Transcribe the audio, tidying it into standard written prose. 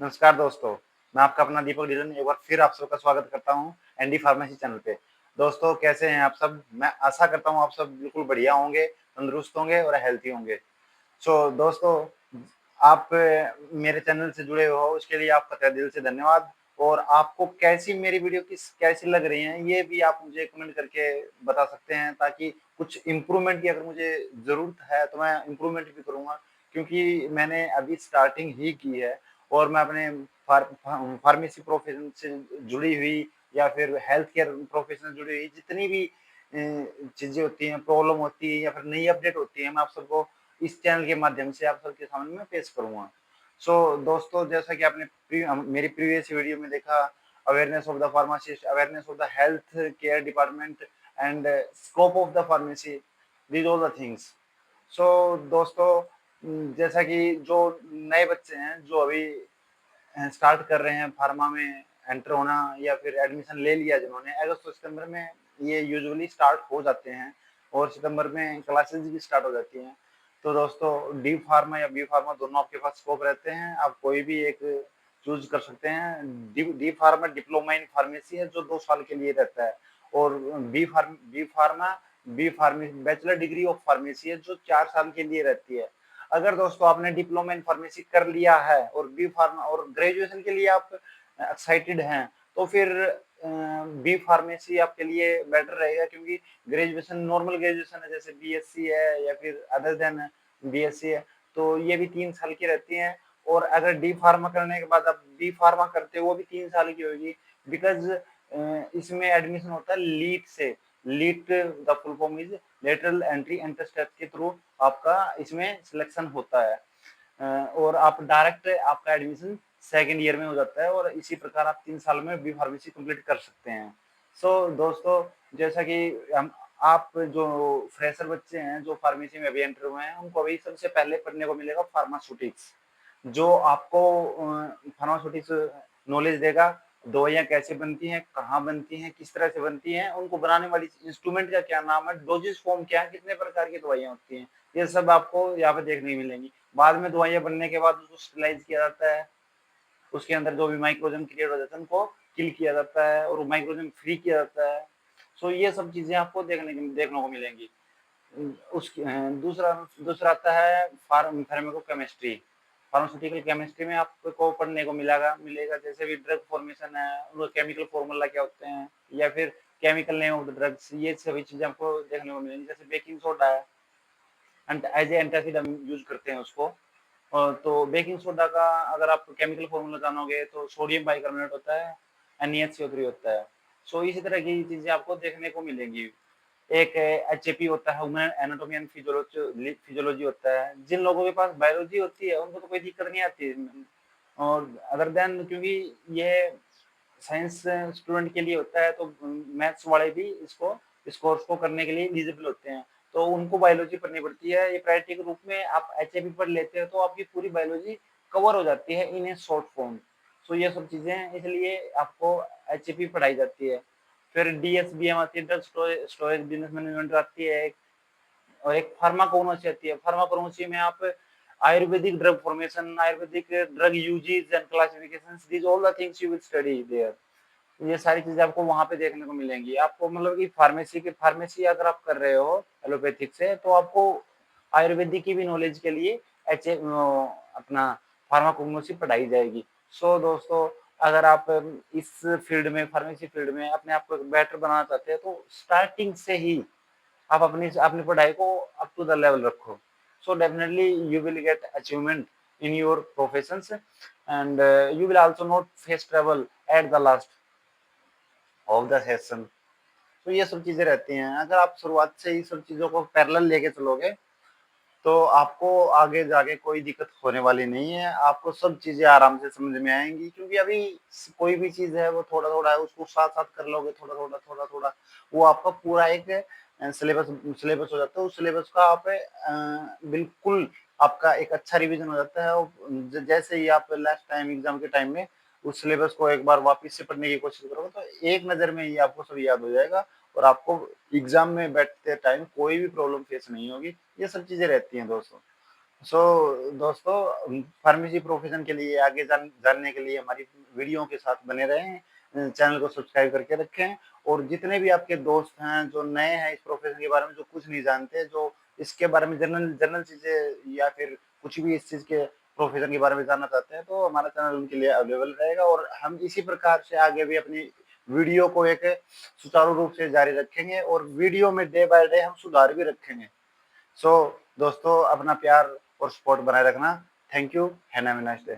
नमस्कार दोस्तों, मैं आपका अपना दीपक डीलन एक बार फिर आप सबका स्वागत करता हूँ एनडी फार्मेसी चैनल पे। दोस्तों कैसे हैं आप सब? मैं आशा करता हूँ आप सब बिल्कुल बढ़िया होंगे, तंदुरुस्त होंगे और हेल्थी होंगे। दोस्तों आप मेरे चैनल से जुड़े हो उसके लिए आपका तहे दिल से धन्यवाद और आपको कैसी मेरी वीडियो कैसी लग रही हैं ये भी आप मुझे कमेंट करके बता सकते हैं ताकि कुछ इम्प्रूवमेंट की अगर मुझे ज़रूरत है तो मैं इम्प्रूवमेंट भी करूँगा क्योंकि मैंने अभी स्टार्टिंग ही की है और मैं अपने फार्मेसी प्रोफेशन से जुड़ी हुई या फिर हेल्थ केयर प्रोफेशन से जुड़ी हुई जितनी भी चीज़ें होती हैं, प्रॉब्लम होती है या फिर नई अपडेट होती है, मैं आप सबको इस चैनल के माध्यम से आप सबके सामने मैं पेश करूँगा। दोस्तों जैसा कि आपने मेरी प्रीवियस वीडियो में देखा awareness of the pharmacist, awareness of the health care department and scope of the pharmacy, these all the things. दोस्तों जैसा कि जो नए बच्चे हैं जो अभी स्टार्ट कर रहे हैं फार्मा में एंटर होना या फिर एडमिशन ले लिया जिन्होंने अगस्त और सितंबर में ये यूजुअली स्टार्ट हो जाते हैं और सितंबर में क्लासेस भी स्टार्ट हो जाती हैं। तो दोस्तों डी फार्मा या बी फार्मा दोनों आपके पास स्कोप रहते हैं, आप कोई भी एक चूज कर सकते हैं। D pharma diploma in pharmacy है जो 2 साल के लिए रहता है और B pharma bachelor degree of pharmacy है जो 4 साल के लिए रहती है। अगर दोस्तों आपने डिप्लोमा इन फार्मेसी कर लिया है और बी फार्मा और ग्रेजुएशन के लिए आप एक्साइटेड हैं तो फिर बी फार्मेसी आपके लिए बेटर रहेगा क्योंकि ग्रेजुएशन नॉर्मल ग्रेजुएशन है जैसे बीएससी है या फिर अदर देन बीएससी है तो ये भी 3 साल की रहती हैं और अगर डी फार्मा करने के बाद आप बी फार्मा करते हो वो भी 3 साल की होगी बिकॉज इसमें एडमिशन होता है लीट से। LEET the full form is lateral entry entrance test के थ्रू आपका इसमें सिलेक्शन होता है और आप डायरेक्ट आपका एडमिशन सेकेंड ईयर में हो जाता है और इसी प्रकार आप 3 साल में बी फार्मेसी कंप्लीट कर सकते हैं। दोस्तों जैसा कि हम आप जो फ्रेशर बच्चे हैं जो फार्मेसी में अभी एंटर हुए हैं उनको अभी सबसे पहले पढ़ने को मिलेगा फार्मास्यूटिक्स जो आपको फार्मास्यूटिक्स नॉलेज देगा, दवाइयाँ कैसे बनती हैं, कहाँ बनती हैं, किस तरह से बनती हैं, उनको बनाने वाली इंस्ट्रूमेंट का क्या नाम है, डोजेज फॉर्म क्या है, कितने प्रकार की दवाइयाँ होती हैं, ये सब आपको यहाँ पे देखने मिलेंगी। बाद में दवाइयाँ बनने के बाद उसको स्टरलाइज किया जाता है, उसके अंदर जो भी माइक्रोजन क्रिएट हो जाता है उनको किल किया जाता है और माइक्रोजन फ्री किया जाता है। ये सब चीज़ें आपको देखने को मिलेंगी। उसकी दूसरा दूसरा आता है फार्माकोकेमिस्ट्री। फार्मास्यूटिकल केमिस्ट्री में आपको पढ़ने को मिलेगा जैसे भी ड्रग फॉर्मेशन है, वो केमिकल फॉर्मूला क्या होते हैं या फिर chemical name of the drugs, ये सभी चीज़ें आपको देखने को मिलेंगी। जैसे बेकिंग सोडा है एंड एज ए एंटासिड हम यूज करते हैं उसको। तो बेकिंग सोडा का अगर आप केमिकल फॉर्मूला जानोगे तो सोडियम बाइकार्बोनेट होता है, NaHCO3 होता है। इसी तरह की चीज़ें आपको देखने को मिलेंगी। एक एचएपी होता है, ह्यूमन एनाटॉमी एंड फिजियोलॉजी होता है। जिन लोगों के पास बायोलॉजी होती है उनको तो कोई दिक्कत नहीं आती और अदर देन क्योंकि ये साइंस स्टूडेंट के लिए होता है तो मैथ्स वाले भी इस कोर्स को करने के लिए एलिजिबल होते हैं तो उनको बायोलॉजी पढ़नी पड़ती है। ये प्रायोरिटी के रूप में आप एचएपी पढ़ लेते हो तो आपकी पूरी बायोलॉजी कवर हो जाती है इन ए शॉर्ट फॉर्म। ये सब चीजें इसलिए आपको एचएपी पढ़ाई जाती है। फिर डीएसबीएम आती है, ड्रग स्टोरेज बिजनेस मैनेजमेंट आती है और एक फार्माकोनोसी आती है। फार्माकोनोसी में आप Ayurvedic drug formation, Ayurvedic drug uses and classifications, these all the things you will study there. ये सारी चीजें आपको वहां पे देखने को मिलेंगी। आपको मतलब कि फार्मेसी अगर आप कर रहे हो एलोपैथिक से तो आपको आयुर्वेदिक की भी नॉलेज के लिए एच अपना फार्माकोग्नोसी पढ़ाई जाएगी। दोस्तों अगर आप इस फील्ड में फार्मेसी फील्ड में अपने आप को बेटर बनाना चाहते हैं तो स्टार्टिंग से ही आप अपनी अपनी पढ़ाई को अप टू द लेवल रखो। Definitely you will get achievement in your professions and you will also not face trouble at the last of the session. ये सब चीजें रहती हैं। अगर आप शुरुआत से ही सब चीजों को पैरेलल लेके चलोगे तो आपको आगे जाके कोई दिक्कत होने वाली नहीं है। आपको सब चीजें आराम से समझ में आएंगी क्योंकि अभी कोई भी चीज है वो थोड़ा थोड़ा है, उसको साथ साथ कर लोगे थोड़ा थोड़ा थोड़ा थोड़ा वो आपका पूरा एक सिलेबस सिलेबस हो जाता है। उस सिलेबस का आप बिल्कुल आपका एक अच्छा रिवीजन हो जाता है और जैसे ही आप लास्ट टाइम एग्जाम के टाइम में उस सिलेबस को एक बार वापस से पढ़ने की कोशिश करोगे तो एक नजर में ही आपको सब याद हो जाएगा और आपको एग्जाम में बैठते टाइम कोई भी प्रॉब्लम फेस नहीं होगी। ये सब चीजें रहती हैं दोस्तों। सो दोस्तों, फार्मेसी प्रोफेशन के लिए आगे जानने के लिए हमारी वीडियो के साथ बने रहें। चैनल को सब्सक्राइब करके रखें और जितने भी आपके दोस्त हैं जो नए हैं इस प्रोफेशन के बारे में, जो कुछ नहीं जानते, जो इसके बारे में जनरल जनरल चीज़ें या फिर कुछ भी इस चीज़ के प्रोफेशन के बारे में जानना चाहते हैं, तो हमारा चैनल उनके लिए अवेलेबल रहेगा और हम इसी प्रकार से आगे भी अपनी वीडियो को एक सुचारू रूप से जारी रखेंगे और वीडियो में डे बाय डे हम सुधार भी रखेंगे। सो दोस्तों, अपना प्यार और सपोर्ट बनाए रखना। Thank you. Have a nice day.